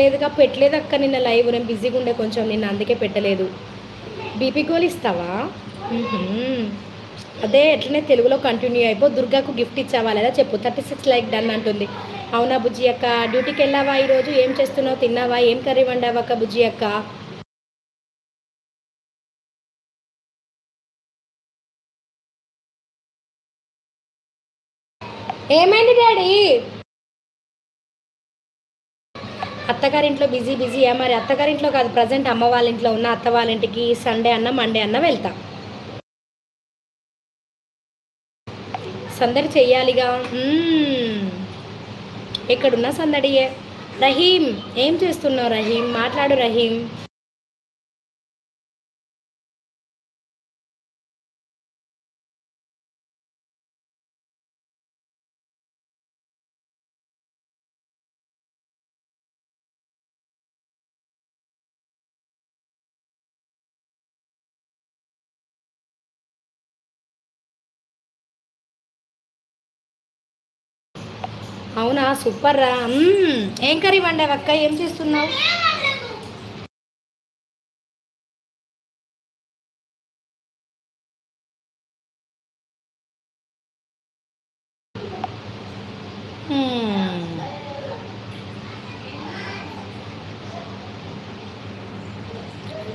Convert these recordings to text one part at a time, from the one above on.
లేదుగా పెట్టలేదు అక్క, నిన్న లైవ్ నేను బిజీగా ఉండే కొంచెం, నిన్న అందుకే పెట్టలేదు. బీపీ గోల్ ఇస్తావా? అదే ఎట్లనే తెలుగులో కంటిన్యూ అయిపో. దుర్గాకు గిఫ్ట్ ఇచ్చావా లేదా చెప్పు. 36 లైక్ డన్ అంటుంది. అవునా బుజ్జి అక్క, డ్యూటీకి వెళ్ళావా ఈరోజు? ఏం చేస్తున్నావు? తిన్నావా? ఏం కర్రీ వండావా అక్క బుజ్జి అక్క? ఏమైంది డాడీ? అత్తగారింట్లో బిజీ బిజీయా? మరి అత్తగారింట్లో కాదు, ప్రజెంట్ అమ్మ వాళ్ళ ఇంట్లో ఉన్న. అత్త వాళ్ళ ఇంటికి సండే అన్న మండే అన్న వెళ్తా. సందడి చెయ్యాలిగా. ఎక్కడున్నా సందడియే. రహీం, ఏం చేస్తున్నావు రహీం? మాట్లాడు రహీం. అవునా, సూపర్ రా. ఏం కర్రీ వండావక్క? ఏం చేస్తున్నావు?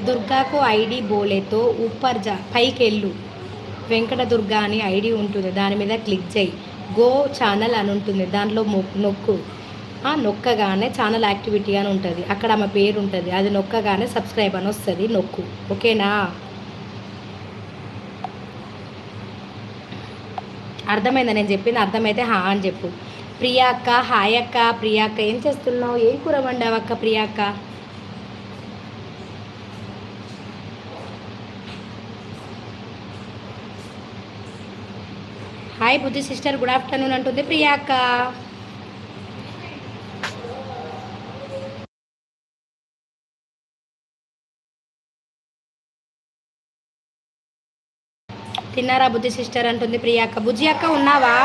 దుర్గాకు ఐడి బోలేతో ఊపర్ జా, పైకి వెళ్ళు. వెంకట దుర్గా అని ఐడి ఉంటుంది, దాని మీద క్లిక్ చేయి. గో ఛానల్ అని ఉంటుంది, దాంట్లో నొక్కు. నొక్కగానే ఛానల్ యాక్టివిటీ అని ఉంటుంది, అక్కడ ఆమె పేరు ఉంటుంది, అది నొక్కగానే సబ్స్క్రైబ్ అని వస్తుంది, నొక్కు. ఓకేనా? అర్థమైందా నేను చెప్పింది? అర్థమైతే హా అని చెప్పు. ప్రియా అక్క, హాయ్ అక్క. ప్రియా అక్క, ఏం చేస్తున్నావు? ఏం కూర వండావక్క ప్రియా అక్క? హాయ్ బుద్ధి సిస్టర్, గుడ్ ఆఫ్టర్నూన్ అంటుంది ప్రియా అక్క. తిన్నారా బుద్ధి సిస్టర్ అంటుంది ప్రియా అక్క. బుజ్జి అక్క ఉన్నావా?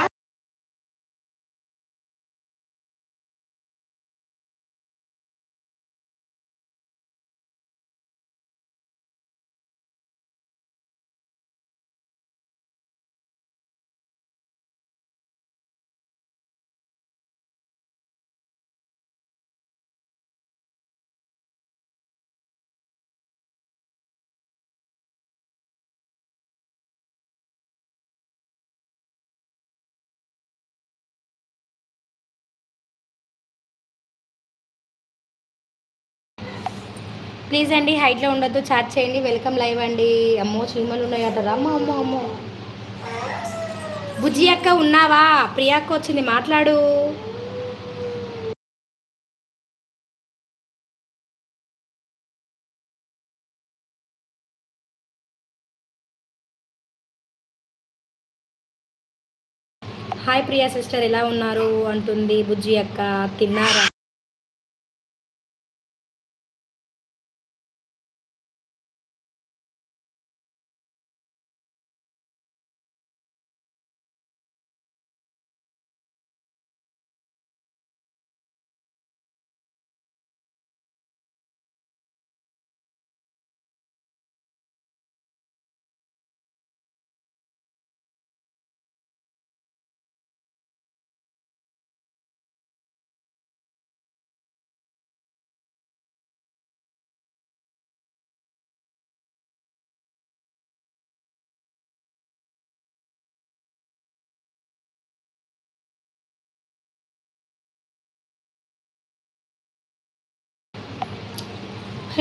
ప్లీజ్ అండి, హైట్లో ఉండొద్దు, చాట్ చేయండి. వెల్కమ్ లైవ్ అండి. అమ్మో చీమలు ఉన్నాయట. అమ్మో అమ్మో అమ్మో. బుజ్జి అక్క ఉన్నావా? ప్రియా అక్క వచ్చింది, మాట్లాడు. హాయ్ ప్రియా సిస్టర్, ఎలా ఉన్నారు అంటుంది బుజ్జి అక్క. తిన్నారా?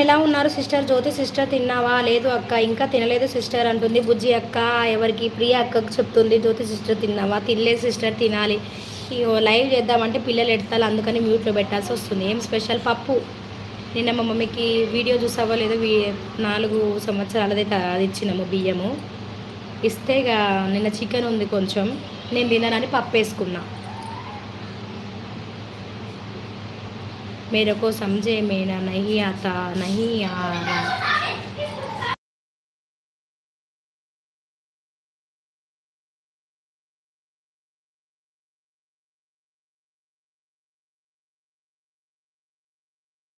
ఎలా ఉన్నారు సిస్టర్? జ్యోతి సిస్టర్ తిన్నావా? లేదు అక్క, ఇంకా తినలేదు సిస్టర్ అంటుంది బుజ్జి అక్క. ఎవరికి? ప్రియా అక్కకు చెప్తుంది. జ్యోతి సిస్టర్ తిన్నావా? తినలేదు సిస్టర్, తినాలి. లైవ్ చేద్దామంటే పిల్లలు ఎడతారు, అందుకని మ్యూట్లో పెట్టాల్సి వస్తుంది. ఏం స్పెషల్? పప్పు. నిన్న మా మమ్మీకి వీడియో చూసావో లేదో, 4 సంవత్సరాలది అది ఇచ్చినాము బియ్యము ఇస్తే. ఇక నిన్న చికెన్ ఉంది కొంచెం, నేను తిననని పప్పు వేసుకున్నా. मेरे को समझे में नहीं आता नहीं आ रहा.